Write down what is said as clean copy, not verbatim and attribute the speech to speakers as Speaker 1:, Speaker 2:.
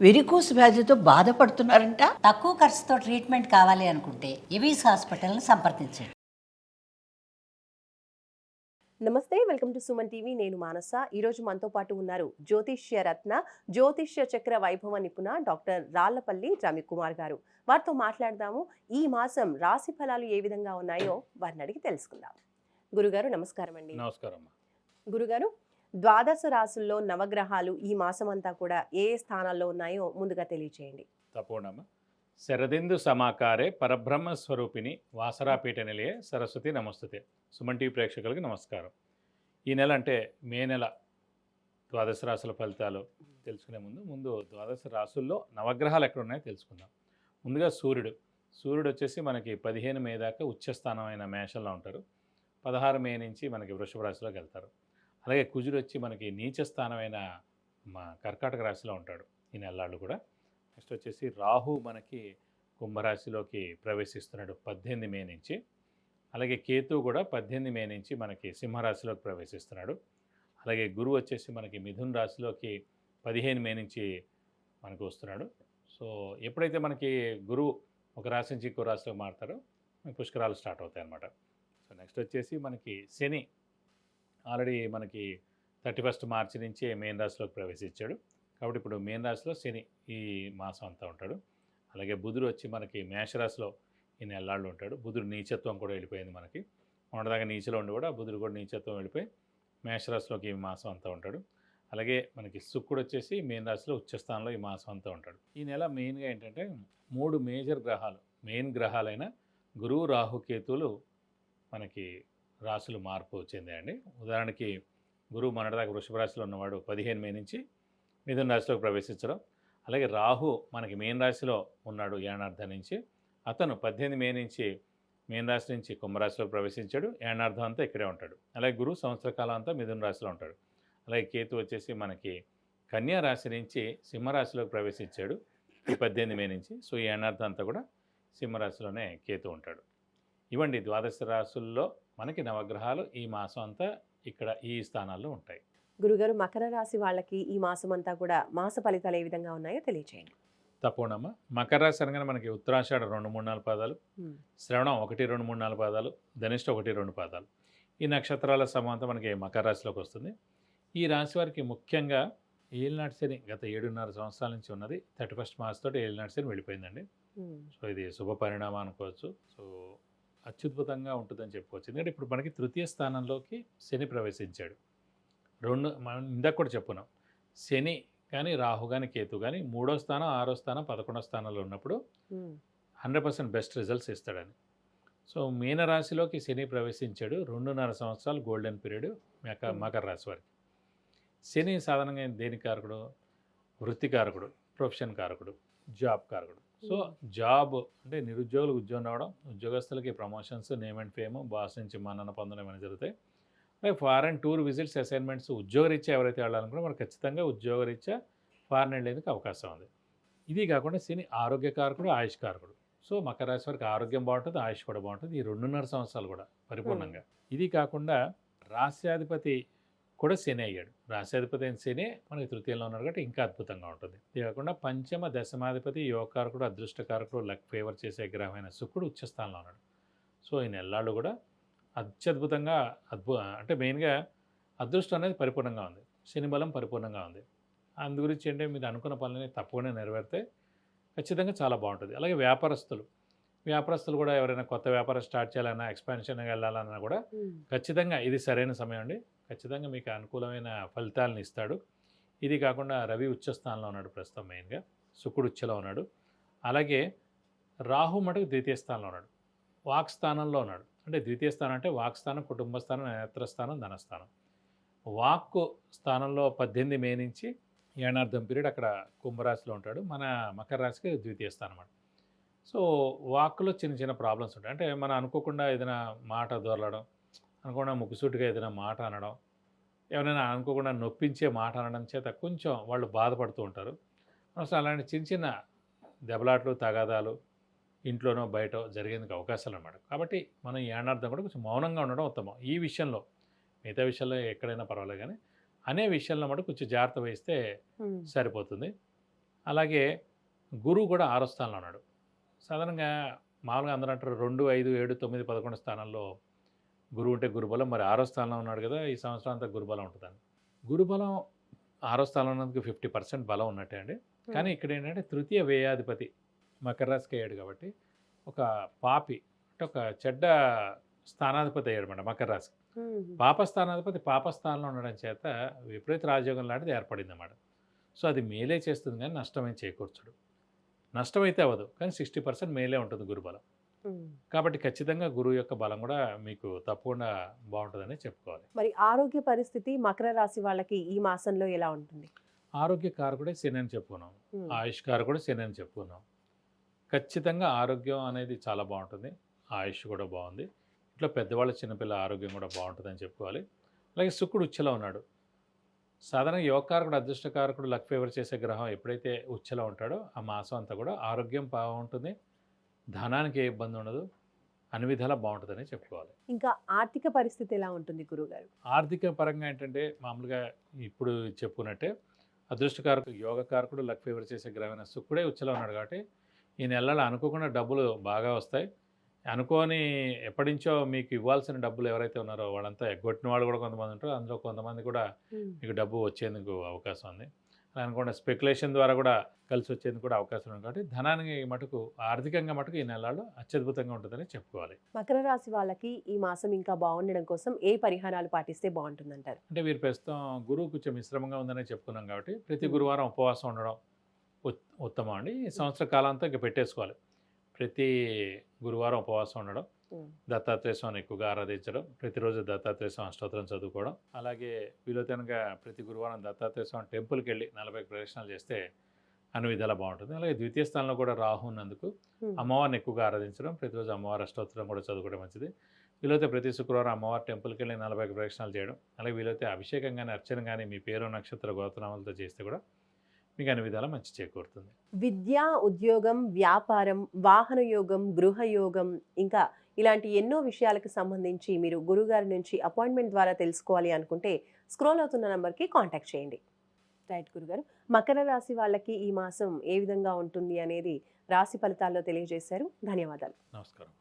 Speaker 1: Varicose వ్యాధితో బాధపడుతున్నారంట.
Speaker 2: తక్కువ ఖర్చుతో ట్రీట్మెంట్ కావాలి అనుకుంటే ఎవిస్ హాస్పిటల్ని సంప్రదించండి.
Speaker 3: నమస్తే, వెల్కమ్ టు సుమన్ టీవీ. నేను మానస. ఈరోజు మనతో పాటు ఉన్నారు జ్యోతిష్య రత్న, జ్యోతిష్య చక్ర వైభవ నిపుణ డాక్టర్ రాళ్లపల్లి రవికుమార్ గారు. వారితో మాట్లాడదాము. ఈ మాసం రాశి ఫలాలు ఏ విధంగా ఉన్నాయో వారిని అడిగి తెలుసుకుందాం. గురుగారు నమస్కారం అండి.
Speaker 4: నమస్కారం.
Speaker 3: గురుగారు, ద్వాదశ రాశుల్లో నవగ్రహాలు ఈ మాసం అంతా కూడా ఏ స్థానాల్లో ఉన్నాయో ముందుగా తెలియచేయండి.
Speaker 4: తపోనమ్మ. శరదిందు సమాకారే పరబ్రహ్మ స్వరూపిణి వాసరాపీఠ నిలయే సరస్వతి నమస్తుతే. సుమన్ టీవీ ప్రేక్షకులకి నమస్కారం. ఈ నెల అంటే మే నెల ద్వాదశ రాశుల ఫలితాలు తెలుసుకునే ముందు ద్వాదశ రాశుల్లో నవగ్రహాలు ఎక్కడ ఉన్నాయో తెలుసుకుందాం. ముందుగా సూర్యుడు వచ్చేసి మనకి 15 మే దాకా ఉచ్చస్థానమైన మేషంలో ఉంటారు. 16 మే నుంచి మనకి వృషభ రాశిలోకి వెళ్తారు. అలాగే కుజుడు వచ్చి మనకి నీచ స్థానమైన కర్కాటక రాశిలో ఉంటాడు ఈ నెలలు కూడా. నెక్స్ట్ వచ్చేసి రాహు మనకి కుంభరాశిలోకి ప్రవేశిస్తున్నాడు 18 మే నుంచి. అలాగే కేతు కూడా 18 మే నుంచి మనకి సింహరాశిలోకి ప్రవేశిస్తున్నాడు. అలాగే గురువు వచ్చేసి మనకి మిథున్ రాశిలోకి 15 మే నుంచి మనకు వస్తున్నాడు. సో ఎప్పుడైతే మనకి గురువు ఒక రాశి నుంచి ఇంకో రాశిలోకి మారుతారో పుష్కరాలు స్టార్ట్ అవుతాయి అన్నమాట. సో నెక్స్ట్ వచ్చేసి మనకి శని ఆల్రెడీ మనకి 31 మార్చి నుంచి మేన్ రాశిలోకి ప్రవేశించాడు. కాబట్టి ఇప్పుడు మేన్ రాశిలో శని ఈ మాసం అంతా ఉంటాడు. అలాగే బుధుడు వచ్చి మనకి మేషరాశిలో ఈ నెలలాళ్ళు ఉంటాడు. బుధుడు నీచత్వం కూడా వెళ్ళిపోయింది మనకి. మొన్నదాకా నీచలో ఉండి కూడా బుధుడు కూడా నీచత్వం వెళ్ళిపోయి మేషరాశిలోకి ఈ మాసం అంతా ఉంటాడు. అలాగే మనకి శుక్రుడు వచ్చేసి మేన్ రాశిలో ఉచ్చస్థానంలో ఈ మాసం అంతా ఉంటాడు. ఈ నెల మెయిన్గా ఏంటంటే 3 మేజర్ గ్రహాలు, మెయిన్ గ్రహాలైన గురువు, రాహు, కేతువులు మనకి రాశులు మార్పు చెందాయండి. ఉదాహరణకి గురువు మొన్నటిదాకా వృషభ రాశిలో ఉన్నవాడు 15 మే నుంచి మిథున రాశిలోకి ప్రవేశించడం. అలాగే రాహు మనకి మేన్ రాశిలో ఉన్నాడు ఏనార్థం నుంచి. అతను 18 మే నుంచి మేన్ రాశి నుంచి కుంభరాశిలోకి ప్రవేశించాడు. ఏనార్థం అంతా ఇక్కడే ఉంటాడు. అలాగే గురువు సంవత్సర కాలం అంతా మిథున రాశిలో ఉంటాడు. అలాగే కేతు వచ్చేసి మనకి కన్యా రాశి నుంచి సింహరాశిలోకి ప్రవేశించాడు ఈ 18 మే నుంచి. సో ఈ ఏనార్థం అంతా కూడా సింహరాశిలోనే కేతు ఉంటాడు. ఇవ్వండి ద్వాదశ రాశుల్లో మనకి నవగ్రహాలు ఈ మాసం అంతా ఇక్కడ ఈ స్థానాల్లో ఉంటాయి.
Speaker 3: గురుగారు, మకర రాశి వాళ్ళకి ఈ మాసం అంతా కూడా మాస ఫలితాలు ఏ విధంగా ఉన్నాయో తెలియచేయండి.
Speaker 4: తప్పకుండా. మకర రాశి అనగానే మనకి ఉత్తరాషాఢ 2, 3, 4 పాదాలు, శ్రవణం 1, 2, 3, 4 పాదాలు, ధనిష్ట 1, 2 పాదాలు. ఈ నక్షత్రాల సమూహంతో మనకి మకర రాశిలోకి వస్తుంది. ఈ రాశి వారికి ముఖ్యంగా ఏలినాటి శని గత 7.5 సంవత్సరాల నుంచి ఉన్నది. 31 మార్చి తోటి ఏలినాటి శని వెళ్ళిపోయిందండి. సో ఇది శుభ పరిణామం అనుకోవచ్చు. సో అత్యద్భుతంగా ఉంటుందని చెప్పుకోవచ్చు. ఎందుకంటే ఇప్పుడు మనకి తృతీయ స్థానంలోకి శని ప్రవేశించాడు. మనం ఇందాక కూడా చెప్పుకున్నాం, శని కానీ రాహు కానీ కేతు కానీ 3వ స్థానం, 6వ స్థానం, 11వ స్థానంలో ఉన్నప్పుడు 100% బెస్ట్ రిజల్ట్స్ ఇస్తాడని. సో మీనరాశిలోకి శని ప్రవేశించాడు. 2.5 సంవత్సరాలు గోల్డెన్ పీరియడ్ మకర రాశి వారికి. శని సాధారణంగా దేని కారకుడు? వృత్తి కారకుడు, ప్రొఫెషన్ కారకుడు, జాబ్ కారకుడు. సో జాబ్ అంటే నిరుద్యోగులకు ఉద్యోగం రావడం, ఉద్యోగస్తులకి promotions, name and fame, boss నుంచి మన్నన పొందడం అనేది జరుగుతాయి. అలాగే ఫారెన్ టూర్ విజిట్స్, అసైన్మెంట్స్, ఉద్యోగరీత్యా ఎవరైతే వెళ్ళాలనుకున్నా మనకు ఖచ్చితంగా ఉద్యోగరీత్యా ఫారెన్ వెళ్ళేందుకు అవకాశం ఉంది. ఇది కాకుండా శని ఆరోగ్యకారకుడు, ఆయుష్ కారకుడు. సో మకర రాశి వారికి ఆరోగ్యం బాగుంటుంది, ఆయుష్ కూడా బాగుంటుంది ఈ 2.5 సంవత్సరాలు కూడా పరిపూర్ణంగా. ఇది కాకుండా రాశ్యాధిపతి కూడా శని అయ్యాడు. రాశ్యాధిపతి అయిన శని మనకి తృతీయంలో ఉన్నాడు కాబట్టి ఇంకా అద్భుతంగా ఉంటుంది. ఇది కాకుండా పంచమ దశమాధిపతి, యోగకారకుడు, అదృష్టకారకుడు, లక్ ఫేవర్ చేసే గ్రహమైన శుక్రుడు ఉచ్చస్థానంలో ఉన్నాడు. సో ఈ నెలలాళ్ళు కూడా అత్యద్భుతంగా అంటే మెయిన్గా అదృష్టం అనేది పరిపూర్ణంగా ఉంది, శని బలం పరిపూర్ణంగా ఉంది. అందు గురించి అంటే మీరు అనుకున్న పనులని తప్పకుండా నెరవేరితే ఖచ్చితంగా చాలా బాగుంటుంది. అలాగే వ్యాపారస్తులు కూడా ఎవరైనా కొత్త వ్యాపారం స్టార్ట్ చేయాలన్నా, ఎక్స్పాన్షన్గా వెళ్ళాలన్నా కూడా ఖచ్చితంగా ఇది సరైన సమయం అండి. ఖచ్చితంగా మీకు అనుకూలమైన ఫలితాలను ఇస్తాడు. ఇది కాకుండా రవి ఉచ్చస్థానంలో ఉన్నాడు ప్రస్తుతం, మెయిన్గా శుక్రుడు ఉచ్చలో ఉన్నాడు. అలాగే రాహు మటుకు ద్వితీయ స్థానంలో ఉన్నాడు, వాక్ స్థానంలో ఉన్నాడు. అంటే ద్వితీయ స్థానం అంటే వాక్ స్థానం, కుటుంబ స్థానం, నేత్రస్థానం, ధనస్థానం. వాక్ స్థానంలో 18 మే నుంచి ఏనార్థం పీరియడ్ అక్కడ కుంభరాశిలో ఉంటాడు. మన మకర రాశికి ద్వితీయ స్థానం అన్నమాట. సో వాక్లో చిన్న చిన్న ప్రాబ్లమ్స్ ఉంటాయి. అంటే మనం అనుకోకుండా ఏదైనా మాట దొరలడం, అనుకోకుండా ముక్కుసూటిగా ఏదైనా మాట అనడం, ఎవరైనా అనుకోకుండా నొప్పించే మాట అనడం చేత కొంచెం వాళ్ళు బాధపడుతూ ఉంటారు. అసలు అలాంటి చిన్న చిన్న దెబ్బలాట్లు, తగాదాలు ఇంట్లోనో బయటో జరిగేందుకు అవకాశాలు అన్నమాట. కాబట్టి మనం ఈ ఏనార్థం కూడా కొంచెం మౌనంగా ఉండడం ఉత్తమం ఈ విషయంలో. మిగతా విషయాల్లో ఎక్కడైనా పర్వాలేదు కానీ అనే విషయంలో మటు కొంచెం జాగ్రత్త వహిస్తే సరిపోతుంది. అలాగే గురువు కూడా 6వ స్థానంలో ఉన్నాడు. సాధారణంగా మామూలుగా అందరూ అంటారు 2, 5, 7, 9, 11 స్థానాల్లో గురువు ఉంటే గురుబలం. మరి 6వ స్థానంలో ఉన్నాడు కదా! ఈ సంవత్సరం అంతా గురుబలం ఉంటుందని. గురుబలం 6వ స్థానంలో ఉన్నందుకు 50% బలం ఉన్నట్టే అండి. కానీ ఇక్కడ ఏంటంటే తృతీయ వ్యయాధిపతి మకర రాశికి అయ్యాడు కాబట్టి ఒక పాపి అంటే ఒక చెడ్డ స్థానాధిపతి అయ్యాడు అనమాట మకర రాశి. పాప స్థానాధిపతి పాప స్థానంలో ఉండడం చేత విపరీత రాజయోగం లాంటిది ఏర్పడింది అన్నమాట. సో అది మేలే చేస్తుంది కానీ నష్టమేం చేకూర్చడు. నష్టమైతే అవ్వదు కానీ 60% మేలే ఉంటుంది గురుబలం. కాబట్టి ఖచ్చితంగా గురువు యొక్క బలం కూడా మీకు తప్పకుండా బాగుంటుందని చెప్పుకోవాలి.
Speaker 3: మరి ఆరోగ్య పరిస్థితి మకర రాశి వాళ్ళకి ఈ మాసంలో ఎలా ఉంటుంది?
Speaker 4: ఆరోగ్య కారకుడే శని అని చెప్పుకున్నాం, ఆయుష్ కారకుడు శని అని చెప్పుకున్నాం. ఖచ్చితంగా ఆరోగ్యం అనేది చాలా బాగుంటుంది, ఆయుష్ కూడా బాగుంది. ఇట్లా పెద్దవాళ్ళ చిన్నపిల్ల ఆరోగ్యం కూడా బాగుంటుందని చెప్పుకోవాలి. అలాగే శుక్రుడు ఉచ్చలో ఉన్నాడు. సాధారణంగా యోగకారకుడు అదృష్టకారకుడు లక్ ఫేవర్ చేసే గ్రహం ఎప్పుడైతే ఉచ్చలో ఉంటాడో ఆ మాసం అంతా కూడా ఆరోగ్యం బాగుంటుంది, ధనానికి ఏ ఇబ్బంది ఉండదు, అన్ని విధాలా బాగుంటుందని చెప్పుకోవాలి.
Speaker 3: ఇంకా ఆర్థిక పరిస్థితి ఎలా ఉంటుంది గురుగారు?
Speaker 4: ఆర్థిక పరంగా ఏంటంటే మామూలుగా ఇప్పుడు చెప్పుకున్నట్టే అదృష్టకారకుడు యోగకారకుడు లక్ ఫేవర్ చేసే గ్రహమైన శుక్రుడే ఉచ్చలో ఉన్నాడు కాబట్టి ఈ నెలలో అనుకోకుండా డబ్బులు బాగా వస్తాయి. అనుకోని ఎప్పటి నుంచో మీకు ఇవ్వాల్సిన డబ్బులు ఎవరైతే ఉన్నారో వాళ్ళంతా ఎగ్గొట్టిన వాళ్ళు కూడా కొంతమంది ఉంటారు. అందులో కొంతమంది కూడా మీకు డబ్బు వచ్చేందుకు అవకాశం ఉంది. అలా అనుకోండి స్పెక్యులేషన్ ద్వారా కూడా కలిసి వచ్చేందుకు కూడా అవకాశం ఉంది. కాబట్టి ధనానికి మటుకు ఆర్థికంగా మటుకు ఈ నెలలో అత్యద్భుతంగా ఉంటుందని చెప్పుకోవాలి.
Speaker 3: మకర రాశి వాళ్ళకి ఈ మాసం ఇంకా బాగుండడం కోసం ఏ పరిహారాలు పాటిస్తే బాగుంటుందంటారు?
Speaker 4: అంటే వీరు ప్రస్తుతం గురువు కొంచెం మిశ్రమంగా ఉందని చెప్పుకున్నాం కాబట్టి ప్రతి గురువారం ఉపవాసం ఉండడం ఉత్తమం అండి. ఈ సంవత్సర కాలంతో ఇక పెట్టేసుకోవాలి. ప్రతి గురువారం ఉపవాసం ఉండడం, దత్తాత్రేయ స్వామిని ఎక్కువగా ఆరాధించడం, ప్రతిరోజు దత్తాత్రేయ స్వామి అష్టోత్తరం చదువుకోవడం, అలాగే వీలైతేనగా ప్రతి గురువారం దత్తాత్రేయ స్వామి టెంపుల్కి వెళ్ళి 40 ప్రదక్షిణాలు చేస్తే అన్ని విధాలా బాగుంటుంది. అలాగే ద్వితీయ స్థానంలో కూడా రాహు ఉన్నందుకు అమ్మవారిని ఎక్కువగా ఆరాధించడం, ప్రతిరోజు అమ్మవారి అష్టోత్తరం కూడా చదువుకోవడం మంచిది. వీలైతే ప్రతి శుక్రవారం అమ్మవారి టెంపుల్కి వెళ్ళి 40 ప్రదక్షిణాలు చేయడం, అలాగే వీలైతే అభిషేకం కానీ అర్చన కానీ మీ పేరు నక్షత్ర గోత్రనామాలతో చేస్తే కూడా మీకు అన్ని విధాలా మంచి చేకూరుతుంది.
Speaker 3: విద్య, ఉద్యోగం, వ్యాపారం, వాహన యోగం, గృహయోగం ఇంకా ఇలాంటి ఎన్నో విషయాలకు సంబంధించి మీరు గురుగారి నుంచి అపాయింట్మెంట్ ద్వారా తెలుసుకోవాలి అనుకుంటే స్క్రోల్ అవుతున్న నెంబర్కి కాంటాక్ట్ చేయండి. రైట్ గురుగారు, మకర రాశి వాళ్ళకి ఈ మాసం ఏ విధంగా ఉంటుంది అనేది రాశి ఫలితాల్లో తెలియజేశారు. ధన్యవాదాలు.
Speaker 4: నమస్కారం.